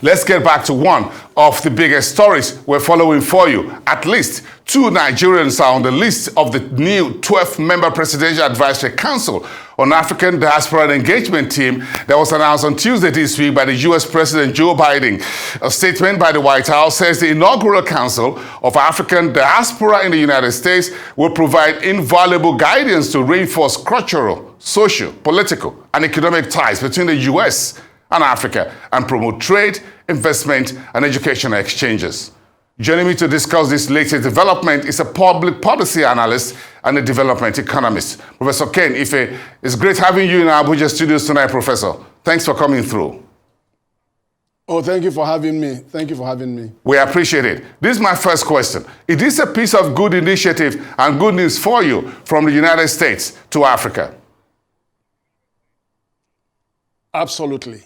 Let's get back to one of the biggest stories we're following for you. At least 2 Nigerians are on the list of the new 12-member Presidential Advisory Council on African Diaspora and Engagement team that was announced on Tuesday this week by the U.S. President Joe Biden. A statement by the White House says the inaugural Council of African Diaspora in the United States will provide invaluable guidance to reinforce cultural, social, political, and economic ties between the U.S. and Africa and promote trade, investment, and educational exchanges. Joining me to discuss this latest development is a public policy analyst and a development economist, Professor Ken Ife. It's great having you in our Abuja studios tonight, Professor. Thanks for coming through. Oh, thank you for having me. Thank you for having me. We appreciate it. This is my first question. Is this a piece of good initiative and good news for you from the United States to Africa? Absolutely.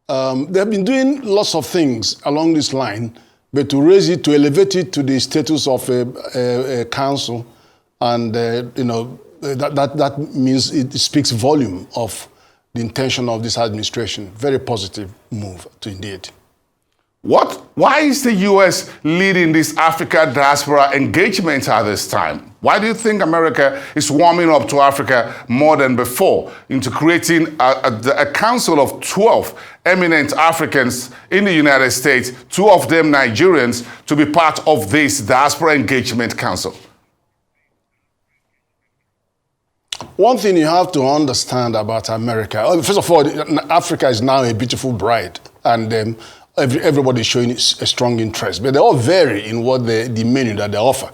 They've been doing lots of things along this line, but to raise it, to elevate it to the status of a council, and that means it speaks volume of the intention of this administration. Very positive move, indeed. Why is the U.S. leading this Africa diaspora engagement at this time? Why do you think America is warming up to Africa more than before into creating a council of 12 eminent Africans in the United States, 2 of them Nigerians, to be part of this Diaspora Engagement Council? One thing you have to understand about America, first of all, Africa is now a beautiful bride, and everybody is showing a strong interest, but they all vary in what the menu that they offer.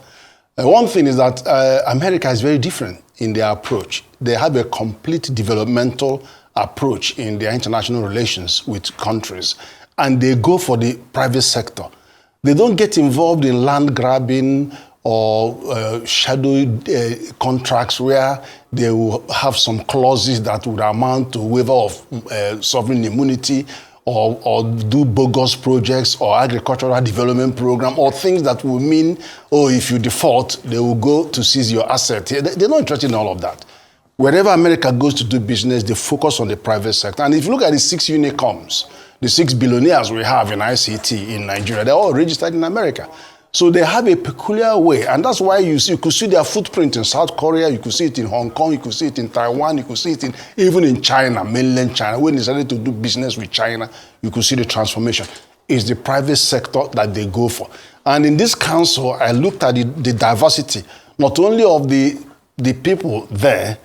One thing is that America is very different in their approach. They have a complete developmental approach in their international relations with countries, and they go for the private sector. They don't get involved in land grabbing or shadow contracts where they will have some clauses that would amount to waiver of sovereign immunity, or do bogus projects or agricultural development program, or things that will mean, if you default, they will go to seize your asset. They're not interested in all of that. Wherever America goes to do business, they focus on the private sector. And if you look at the 6 unicorns, the 6 billionaires we have in ICT in Nigeria, they're all registered in America. So they have a peculiar way, and that's why you could see their footprint in South Korea, you could see it in Hong Kong, you could see it in Taiwan, you could see it even in China, mainland China. When they started to do business with China, you could see the transformation. It's the private sector that they go for. And in this council, I looked at the diversity, not only of the people there,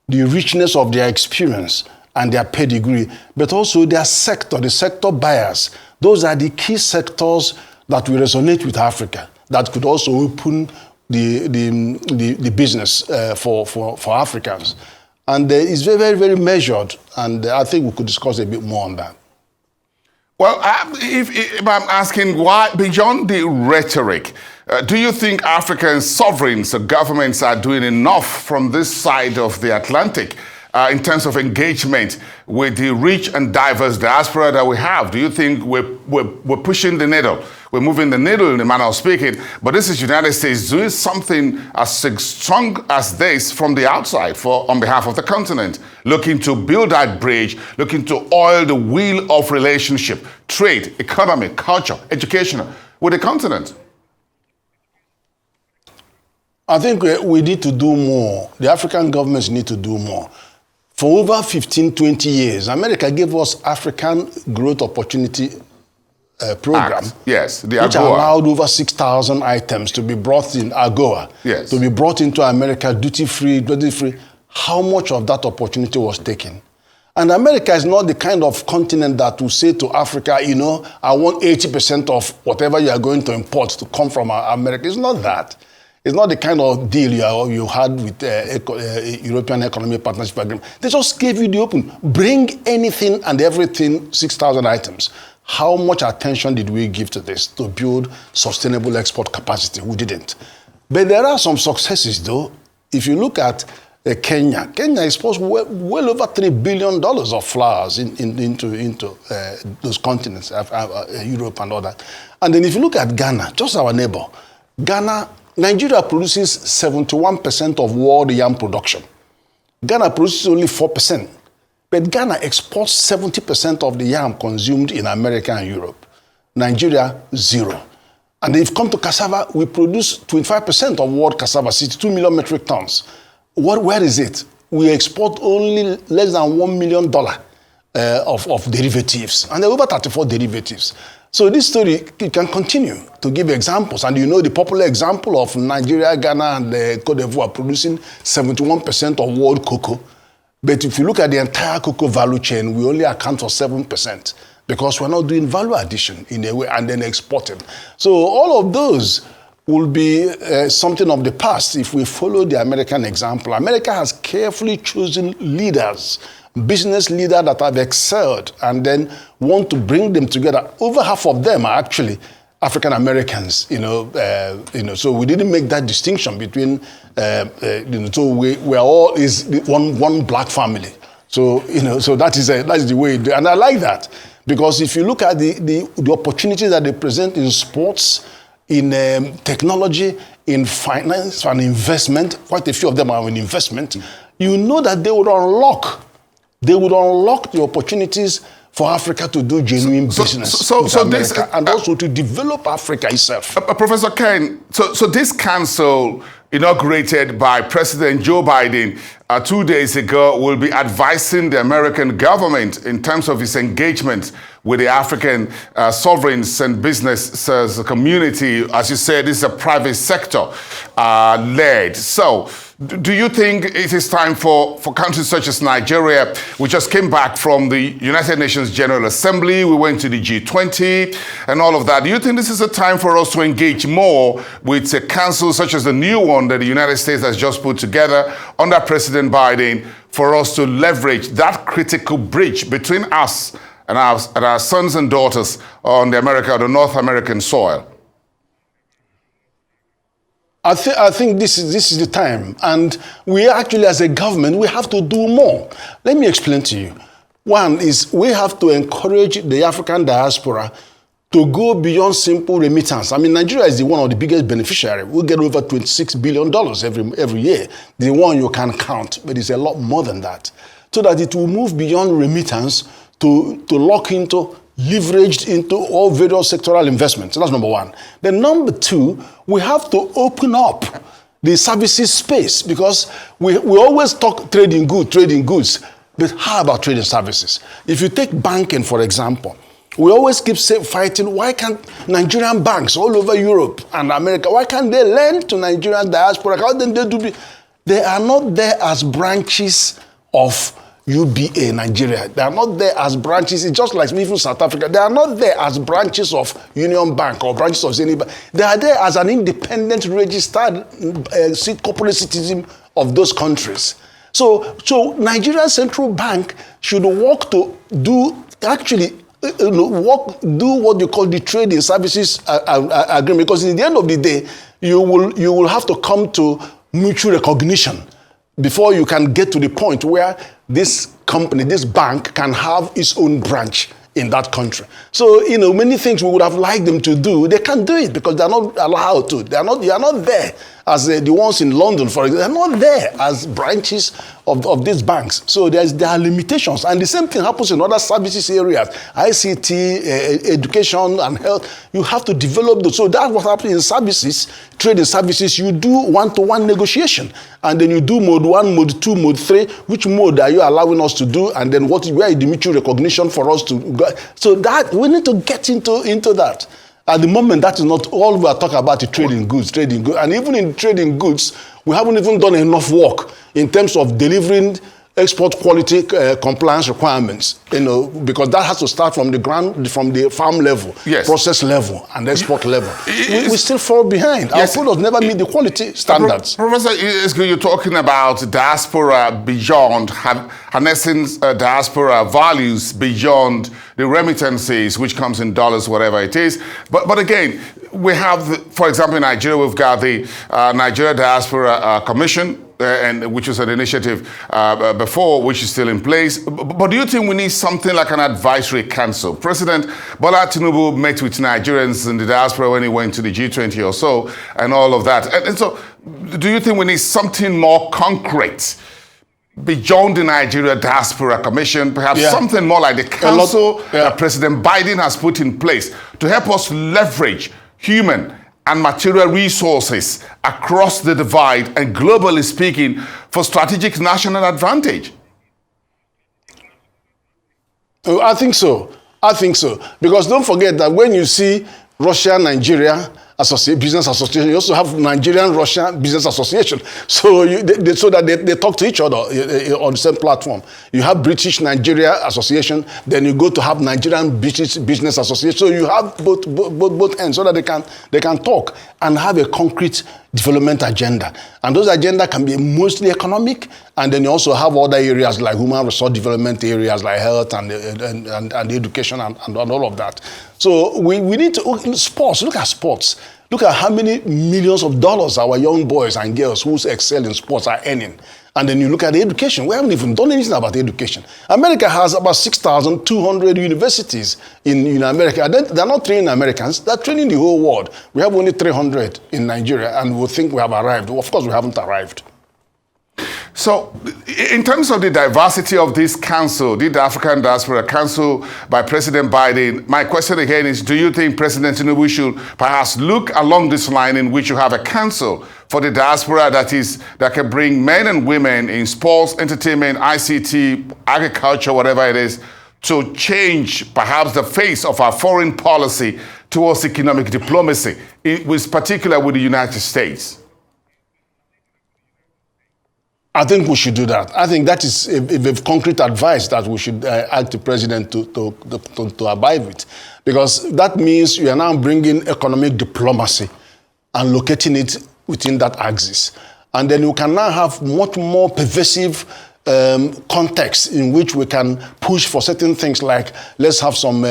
the richness of their experience and their pedigree, but also their sector, the sector bias. Those are the key sectors that will resonate with Africa, that could also open the business for Africans. And it's very, very, very measured, and I think we could discuss a bit more on that. Well, if I'm asking why, beyond the rhetoric, do you think African sovereigns or governments are doing enough from this side of the Atlantic in terms of engagement with the rich and diverse diaspora that we have? Do you think we're pushing the needle? We're moving the needle in the manner of speaking, but this is United States doing something as strong as this from the outside on behalf of the continent, looking to build that bridge, looking to oil the wheel of relationship, trade, economy, culture, education with the continent. I think we need to do more. The African governments need to do more. For over 15, 20 years, America gave us African Growth Opportunity Program, yes, the which AGOA. allowed over 6,000 items to be brought in AGOA, yes, to be brought into America duty-free. How much of that opportunity was taken? And America is not the kind of continent that will say to Africa, I want 80% of whatever you are going to import to come from America. It's not that. It's not the kind of deal you had with European Economic Partnership Agreement. They just gave you the open. Bring anything and everything, 6,000 items. How much attention did we give to this to build sustainable export capacity? We didn't. But there are some successes, though. If you look at Kenya exports well over $3 billion of flowers into those continents, Europe and all that. And then if you look at Ghana, just our neighbor, Nigeria produces 71% of world yam production. Ghana produces only 4%. But Ghana exports 70% of the yam consumed in America and Europe. Nigeria, 0. And if you come to cassava, we produce 25% of world cassava, 62 million metric tons. Where is it? We export only less than $1 million of derivatives, and there are over 34 derivatives. So this story can continue to give examples, and you know the popular example of Nigeria, Ghana, and Cote d'Ivoire producing 71% of world cocoa. But if you look at the entire cocoa value chain, we only account for 7% because we're not doing value addition in a way and then exporting. So all of those will be something of the past if we follow the American example. America has carefully chosen leaders, business leaders that have excelled and then want to bring them together. Over half of them are actually African Americans, so we didn't make that distinction between, so we are all is one black family. So, so that is the way, and I like that because if you look at the opportunities that they present in sports, in technology, in finance and investment, quite a few of them are in investment, you know that they would unlock the opportunities for Africa to do genuine business with America, and also to develop Africa itself. Professor Ken, so this council inaugurated by President Joe Biden 2 days ago will be advising the American government in terms of its engagement with the African sovereigns and business community. As you said, this is a private sector led. So do you think it is time for countries such as Nigeria? We just came back from the United Nations General Assembly. We went to the G20 and all of that. Do you think this is a time for us to engage more with a council such as the new one that the United States has just put together under President Biden for us to leverage that critical bridge between us and our sons and daughters on the North American soil? I think this is the time, and we actually, as a government, we have to do more. Let me explain to you. One is we have to encourage the African diaspora to go beyond simple remittance. I mean, Nigeria is one of the biggest beneficiaries. We get over $26 billion every year, the one you can count, but it's a lot more than that. So that it will move beyond remittance to lock into, leveraged into all various sectoral investments. So that's number one. Then number two, we have to open up the services space because we always talk trading goods, but how about trading services? If you take banking, for example, we always keep fighting, why can't Nigerian banks all over Europe and America, why can't they lend to Nigerian diaspora? How then they do? They are not there as branches of UBA Nigeria. They are not there as branches. It's just like even South Africa. They are not there as branches of Union Bank or branches of Zenith Bank. They are there as an independent registered corporate citizen of those countries. So Nigeria Central Bank should work to do what you call the trading services agreement, because in the end of the day, you will have to come to mutual recognition before you can get to the point where this company, this bank, can have its own branch in that country. So, many things we would have liked them to do, they can't do it because they're not allowed to. They are not there as the ones in London, for example. They're not there as branches of these banks. So there are limitations. And the same thing happens in other services areas, ICT, education, and health. You have to develop those. So that's what happens in services, trading services. You do one-to-one negotiation. And then you do mode 1, mode 2, mode 3. Which mode are you allowing us to do? And then where is the mutual recognition for us to go? So that we need to get into that. At the moment, that is not all we are talking about, is trading goods. And even in trading goods, we haven't even done enough work in terms of delivering export quality compliance requirements, because that has to start from the ground, from the farm level, yes, process level, and export level. We still fall behind. Yes. Our products never meet the quality standards. Professor, you're talking about diaspora beyond, harnessing diaspora values beyond the remittances, which comes in dollars, whatever it is. But again, we have, for example, in Nigeria, we've got the Nigeria Diaspora Commission, which was an initiative before, which is still in place. But do you think we need something like an advisory council? President Bola Tinubu met with Nigerians in the diaspora when he went to the G20 or so, and all of that. And so, do you think we need something more concrete beyond the Nigeria Diaspora Commission, perhaps something more like the council that President Biden has put in place to help us leverage human and material resources across the divide and globally speaking for strategic national advantage? Oh, I think so. Because don't forget that when you see Russia-Nigeria Business Association, you also have Nigerian-Russia Business Association. So so that they talk to each other on the same platform. You have British-Nigeria Association, then you go to have Nigerian-British Business Association. So you have both ends so that they can talk and have a concrete development agenda. And those agenda can be mostly economic, and then you also have other areas like human resource development areas like health and education and all of that. So we need to, sports, look at sports. Look at how many millions of dollars our young boys and girls who excel in sports are earning. And then you look at the education. We haven't even done anything about education. America has about 6,200 universities in America. They're not training Americans, they're training the whole world. We have only 300 in Nigeria, and we think we have arrived. Well, of course, we haven't arrived. So, in terms of the diversity of this council, the African Diaspora Council by President Biden, my question again is, do you think President Tinubu should perhaps look along this line in which you have a council for the diaspora that can bring men and women in sports, entertainment, ICT, agriculture, whatever it is, to change perhaps the face of our foreign policy towards economic diplomacy, with particular with the United States? I think we should do that. I think that is a concrete advice that we should ask the president to abide with. Because that means you are now bringing economic diplomacy and locating it within that axis. And then you can now have much more pervasive context in which we can push for certain things like, let's have some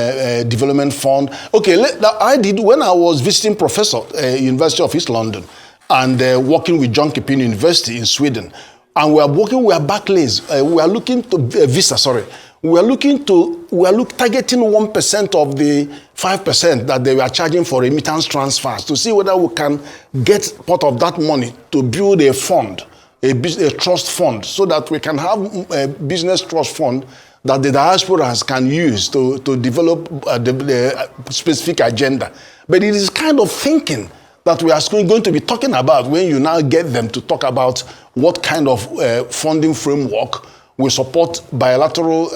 development fund. Okay, I did when I was visiting professor at University of East London and working with John Kipin University in Sweden. And we are working with Barclays. We are looking to Visa. Sorry, we are targeting 1% of the 5% that they were charging for remittance transfers to see whether we can get part of that money to build a fund, a trust fund, so that we can have a business trust fund that the diasporas can use to develop the specific agenda. But it is kind of thinking that we are going to be talking about when you now get them to talk about what kind of funding framework will support bilateral,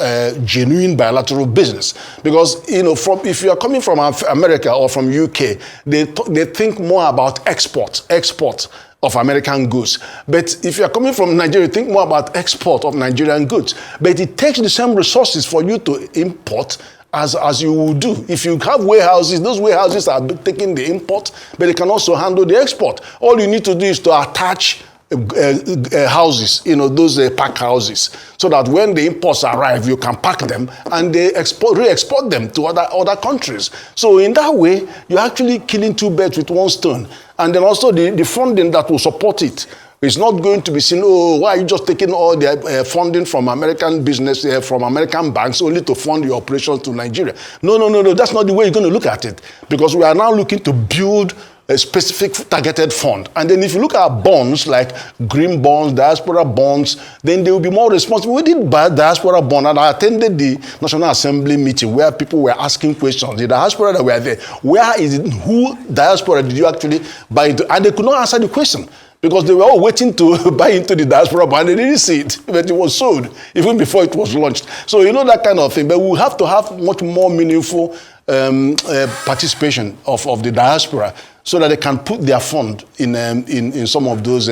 genuine bilateral business. Because, if you are coming from America or from UK, they think more about export of American goods. But if you are coming from Nigeria, think more about export of Nigerian goods. But it takes the same resources for you to import as you will do. If you have warehouses, those warehouses are taking the import, but they can also handle the export. All you need to do is to attach houses, those pack houses, so that when the imports arrive, you can pack them and they re-export them to other countries. So in that way, you're actually killing two birds with one stone. And then also the funding that will support it. It's not going to be seen, why are you just taking all the funding from American business, from American banks, only to fund your operations to Nigeria? No. That's not the way you're going to look at it. Because we are now looking to build a specific targeted fund. And then if you look at bonds, like green bonds, diaspora bonds, then they will be more responsible. We did buy diaspora bond, and I attended the National Assembly meeting where people were asking questions. The diaspora that were there, who diaspora did you actually buy into? And they could not answer the question, because they were all waiting to buy into the diaspora bond. They didn't see it, but it was sold even before it was launched. So that kind of thing. But we have to have much more meaningful participation of the diaspora, so that they can put their fund in some of those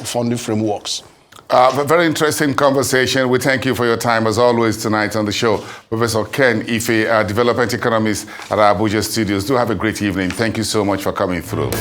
funding frameworks. A very interesting conversation. We thank you for your time, as always, tonight on the show. Professor Ken Ife, development economist at our Abuja studios. Do have a great evening. Thank you so much for coming through.